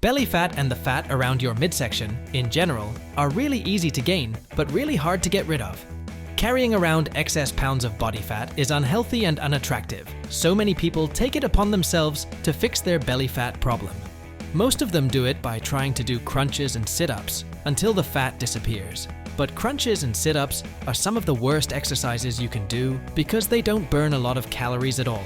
Belly fat and the fat around your midsection, in general, are really easy to gain, but really hard to get rid of. Carrying around excess pounds of body fat is unhealthy and unattractive. So many people take it upon themselves to fix their belly fat problem. Most of them do it by trying to do crunches and sit-ups until the fat disappears. But crunches and sit-ups are some of the worst exercises you can do because they don't burn a lot of calories at all.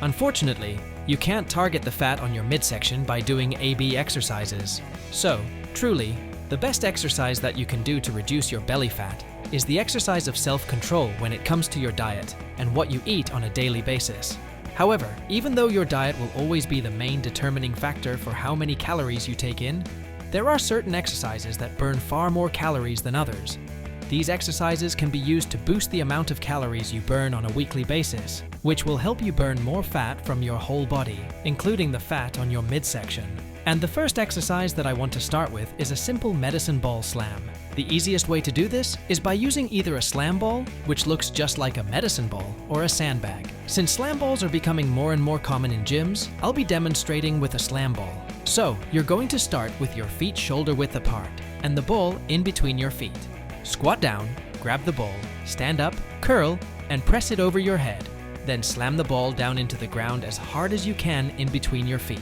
Unfortunately, you can't target the fat on your midsection by doing AB exercises. So, truly, the best exercise that you can do to reduce your belly fat is the exercise of self-control when it comes to your diet and what you eat on a daily basis. However, even though your diet will always be the main determining factor for how many calories you take in, there are certain exercises that burn far more calories than others. These exercises can be used to boost the amount of calories you burn on a weekly basis, which will help you burn more fat from your whole body, including the fat on your midsection. And the first exercise that I want to start with is a simple medicine ball slam. The easiest way to do this is by using either a slam ball, which looks just like a medicine ball, or a sandbag. Since slam balls are becoming more and more common in gyms, I'll be demonstrating with a slam ball. So, you're going to start with your feet shoulder width apart, and the ball in between your feet. Squat down, grab the ball, stand up, curl, and press it over your head. Then slam the ball down into the ground as hard as you can in between your feet.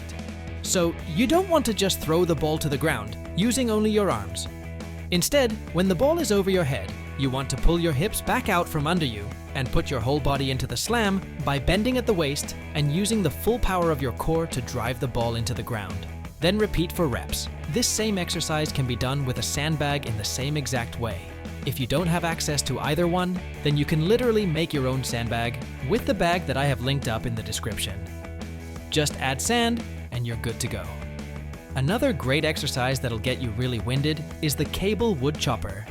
So, you don't want to just throw the ball to the ground, using only your arms. Instead, when the ball is over your head, you want to pull your hips back out from under you and put your whole body into the slam by bending at the waist and using the full power of your core to drive the ball into the ground. Then repeat for reps. This same exercise can be done with a sandbag in the same exact way. If you don't have access to either one, then you can literally make your own sandbag with the bag that I have linked up in the description. Just add sand and you're good to go. Another great exercise that'll get you really winded is the cable wood chopper.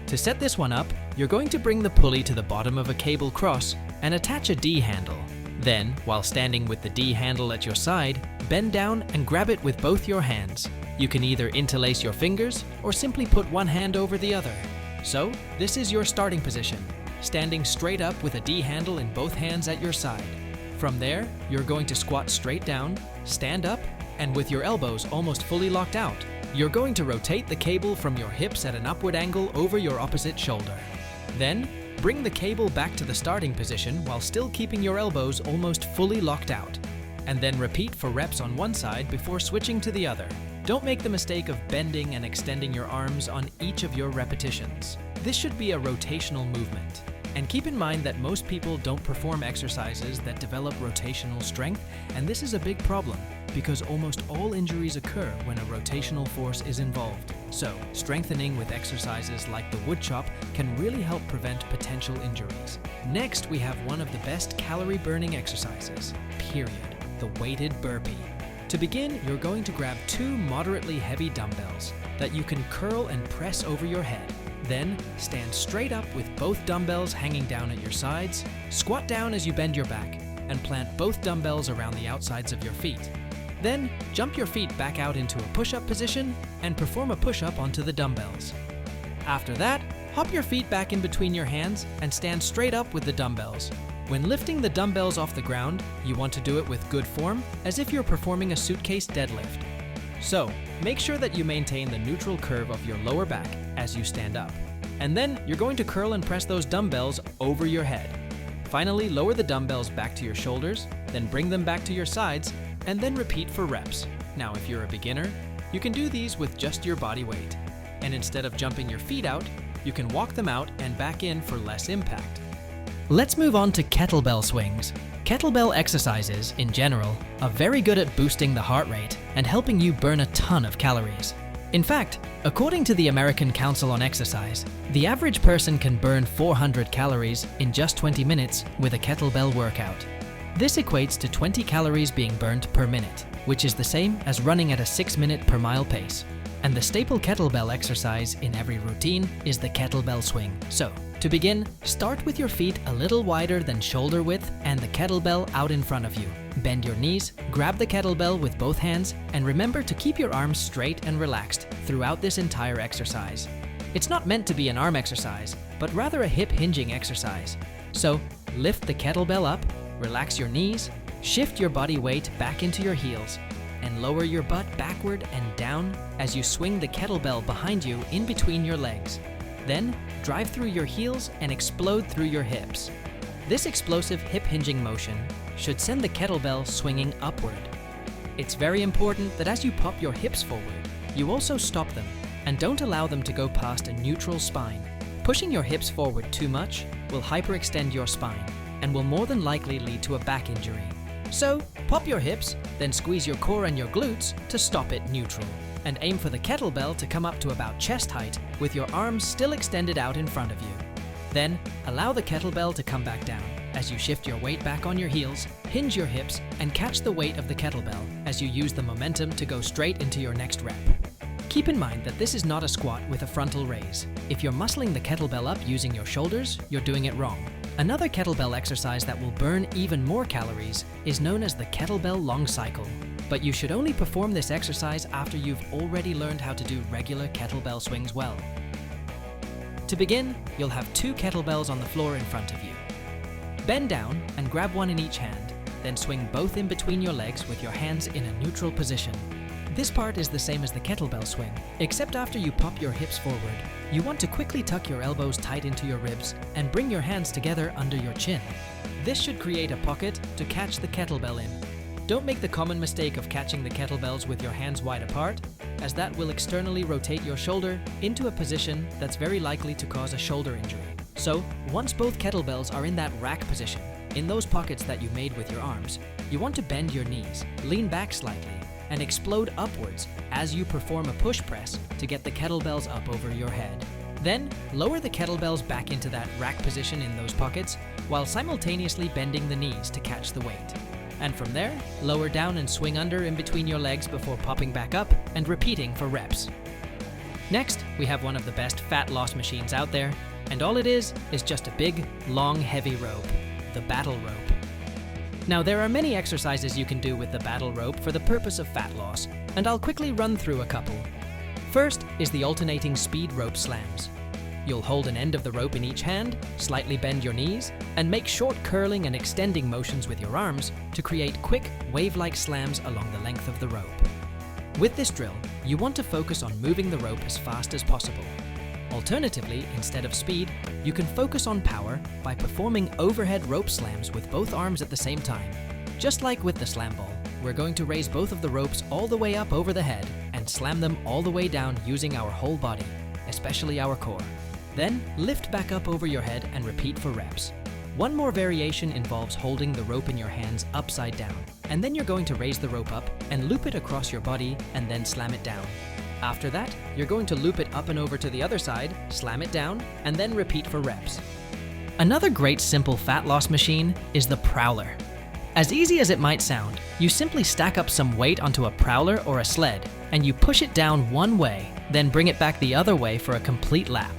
To set this one up, you're going to bring the pulley to the bottom of a cable cross and attach a D handle. Then, while standing with the D handle at your side, bend down and grab it with both your hands. You can either interlace your fingers or simply put one hand over the other. So, this is your starting position, standing straight up with a D handle in both hands at your side. From there, you're going to squat straight down, stand up, and with your elbows almost fully locked out, you're going to rotate the cable from your hips at an upward angle over your opposite shoulder. Then, bring the cable back to the starting position while still keeping your elbows almost fully locked out. And then repeat for reps on one side before switching to the other. Don't make the mistake of bending and extending your arms on each of your repetitions. This should be a rotational movement. And keep in mind that most people don't perform exercises that develop rotational strength, and this is a big problem because almost all injuries occur when a rotational force is involved. So, strengthening with exercises like the wood chop can really help prevent potential injuries. Next, we have one of the best calorie-burning exercises, period, the weighted burpee. To begin, you're going to grab 2 moderately heavy dumbbells that you can curl and press over your head. Then, stand straight up with both dumbbells hanging down at your sides, squat down as you bend your back, and plant both dumbbells around the outsides of your feet. Then, jump your feet back out into a push-up position and perform a push-up onto the dumbbells. After that, hop your feet back in between your hands and stand straight up with the dumbbells. When lifting the dumbbells off the ground, you want to do it with good form, as if you're performing a suitcase deadlift. So, make sure that you maintain the neutral curve of your lower back as you stand up. And then, you're going to curl and press those dumbbells over your head. Finally, lower the dumbbells back to your shoulders, then bring them back to your sides, and then repeat for reps. Now, if you're a beginner, you can do these with just your body weight. And instead of jumping your feet out, you can walk them out and back in for less impact. Let's move on to kettlebell swings. Kettlebell exercises, in general, are very good at boosting the heart rate and helping you burn a ton of calories. In fact, according to the American Council on Exercise, the average person can burn 400 calories in just 20 minutes with a kettlebell workout. This equates to 20 calories being burnt per minute, which is the same as running at a 6-minute per mile pace. And the staple kettlebell exercise in every routine is the kettlebell swing. So, to begin, start with your feet a little wider than shoulder width and the kettlebell out in front of you. Bend your knees, grab the kettlebell with both hands, and remember to keep your arms straight and relaxed throughout this entire exercise. It's not meant to be an arm exercise, but rather a hip hinging exercise. So, lift the kettlebell up, relax your knees, shift your body weight back into your heels, and lower your butt backward and down as you swing the kettlebell behind you in between your legs. Then, drive through your heels and explode through your hips. This explosive hip hinging motion should send the kettlebell swinging upward. It's very important that as you pop your hips forward, you also stop them and don't allow them to go past a neutral spine. Pushing your hips forward too much will hyperextend your spine and will more than likely lead to a back injury. So, pop your hips, then squeeze your core and your glutes to stop it neutral, and aim for the kettlebell to come up to about chest height with your arms still extended out in front of you. Then, allow the kettlebell to come back down as you shift your weight back on your heels, hinge your hips, and catch the weight of the kettlebell as you use the momentum to go straight into your next rep. Keep in mind that this is not a squat with a frontal raise. If you're muscling the kettlebell up using your shoulders, you're doing it wrong. Another kettlebell exercise that will burn even more calories is known as the kettlebell long cycle. But you should only perform this exercise after you've already learned how to do regular kettlebell swings well. To begin, you'll have 2 kettlebells on the floor in front of you. Bend down and grab one in each hand, then swing both in between your legs with your hands in a neutral position. This part is the same as the kettlebell swing, except after you pop your hips forward, you want to quickly tuck your elbows tight into your ribs and bring your hands together under your chin. This should create a pocket to catch the kettlebell in. Don't make the common mistake of catching the kettlebells with your hands wide apart, as that will externally rotate your shoulder into a position that's very likely to cause a shoulder injury. So, once both kettlebells are in that rack position, in those pockets that you made with your arms, you want to bend your knees, lean back slightly, and explode upwards as you perform a push press to get the kettlebells up over your head. Then, lower the kettlebells back into that rack position in those pockets while simultaneously bending the knees to catch the weight. And from there, lower down and swing under in between your legs before popping back up and repeating for reps. Next, we have one of the best fat loss machines out there, and all it is just a big, long, heavy rope, the battle rope. Now, there are many exercises you can do with the battle rope for the purpose of fat loss, and I'll quickly run through a couple. First is the alternating speed rope slams. You'll hold an end of the rope in each hand, slightly bend your knees, and make short curling and extending motions with your arms to create quick, wave-like slams along the length of the rope. With this drill, you want to focus on moving the rope as fast as possible. Alternatively, instead of speed, you can focus on power by performing overhead rope slams with both arms at the same time. Just like with the slam ball, we're going to raise both of the ropes all the way up over the head and slam them all the way down using our whole body, especially our core. Then, lift back up over your head and repeat for reps. One more variation involves holding the rope in your hands upside down, and then you're going to raise the rope up and loop it across your body and then slam it down. After that, you're going to loop it up and over to the other side, slam it down, and then repeat for reps. Another great simple fat loss machine is the prowler. As easy as it might sound, you simply stack up some weight onto a prowler or a sled, and you push it down one way, then bring it back the other way for a complete lap.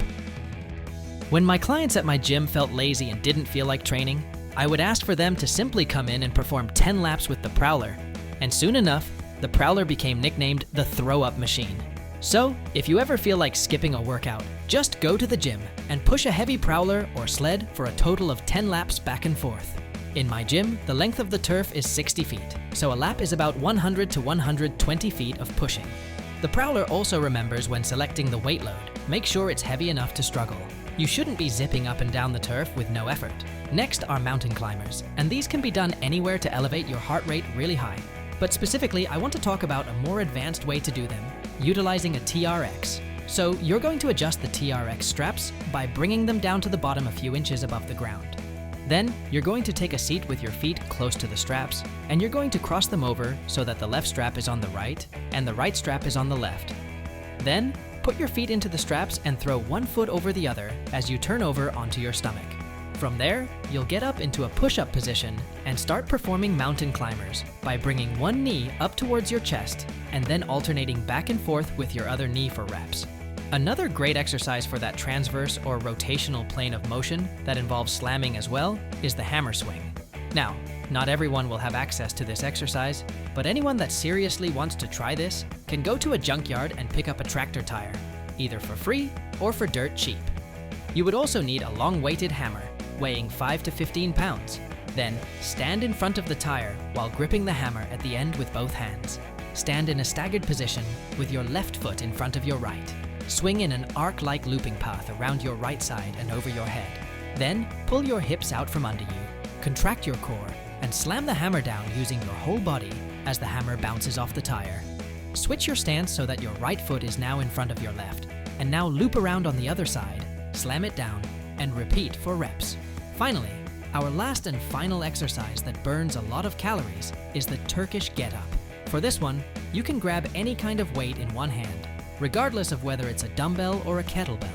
When my clients at my gym felt lazy and didn't feel like training, I would ask for them to simply come in and perform 10 laps with the prowler, and soon enough, the prowler became nicknamed the throw-up machine. So, if you ever feel like skipping a workout, just go to the gym and push a heavy prowler or sled for a total of 10 laps back and forth. In my gym, the length of the turf is 60 feet, so a lap is about 100 to 120 feet of pushing. The prowler also remembers when selecting the weight load. Make sure it's heavy enough to struggle. You shouldn't be zipping up and down the turf with no effort. Next are mountain climbers, and these can be done anywhere to elevate your heart rate really high. But specifically, I want to talk about a more advanced way to do them, utilizing a TRX. So you're going to adjust the TRX straps by bringing them down to the bottom a few inches above the ground. Then, you're going to take a seat with your feet close to the straps, and you're going to cross them over so that the left strap is on the right, and the right strap is on the left. Then, put your feet into the straps and throw one foot over the other as you turn over onto your stomach. From there, you'll get up into a push-up position and start performing mountain climbers by bringing one knee up towards your chest and then alternating back and forth with your other knee for reps. Another great exercise for that transverse or rotational plane of motion that involves slamming as well is the hammer swing. Now, not everyone will have access to this exercise, but anyone that seriously wants to try this can go to a junkyard and pick up a tractor tire, either for free or for dirt cheap. You would also need a long-weighted hammer, weighing 5 to 15 pounds. Then, stand in front of the tire while gripping the hammer at the end with both hands. stand in a staggered position with your left foot in front of your right. Swing in an arc-like looping path around your right side and over your head. Then, pull your hips out from under you, contract your core, and slam the hammer down using your whole body as the hammer bounces off the tire. Switch your stance so that your right foot is now in front of your left, and now loop around on the other side, slam it down, and repeat for reps. Finally, our last and final exercise that burns a lot of calories is the Turkish get-up. For this one, you can grab any kind of weight in one hand, regardless of whether it's a dumbbell or a kettlebell.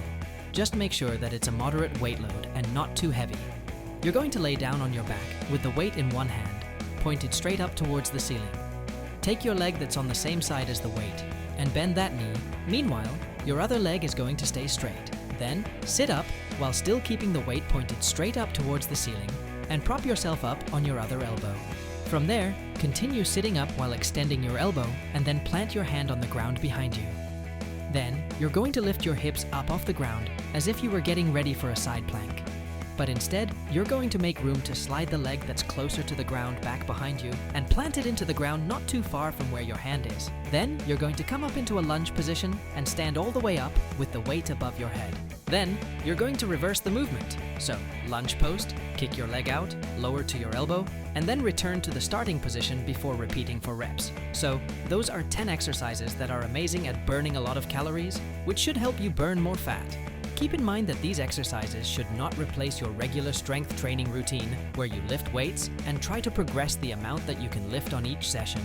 Just make sure that it's a moderate weight load and not too heavy. You're going to lay down on your back with the weight in one hand, pointed straight up towards the ceiling. Take your leg that's on the same side as the weight and bend that knee. Meanwhile, your other leg is going to stay straight. Then, sit up while still keeping the weight pointed straight up towards the ceiling and prop yourself up on your other elbow. From there, continue sitting up while extending your elbow and then plant your hand on the ground behind you. Then, you're going to lift your hips up off the ground as if you were getting ready for a side plank. But instead, you're going to make room to slide the leg that's closer to the ground back behind you and plant it into the ground not too far from where your hand is. Then, you're going to come up into a lunge position and stand all the way up with the weight above your head. Then, you're going to reverse the movement. So, lunge post, kick your leg out, lower to your elbow, and then return to the starting position before repeating for reps. So, those are 10 exercises that are amazing at burning a lot of calories, which should help you burn more fat. Keep in mind that these exercises should not replace your regular strength training routine where you lift weights and try to progress the amount that you can lift on each session.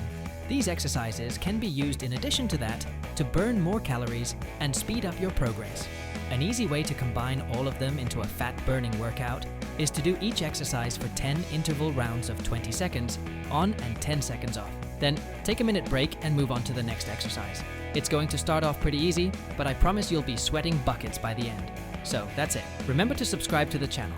These exercises can be used in addition to that to burn more calories and speed up your progress. An easy way to combine all of them into a fat-burning workout is to do each exercise for 10 interval rounds of 20 seconds on and 10 seconds off. Then take a minute break and move on to the next exercise. It's going to start off pretty easy, but I promise you'll be sweating buckets by the end. So that's it. Remember to subscribe to the channel.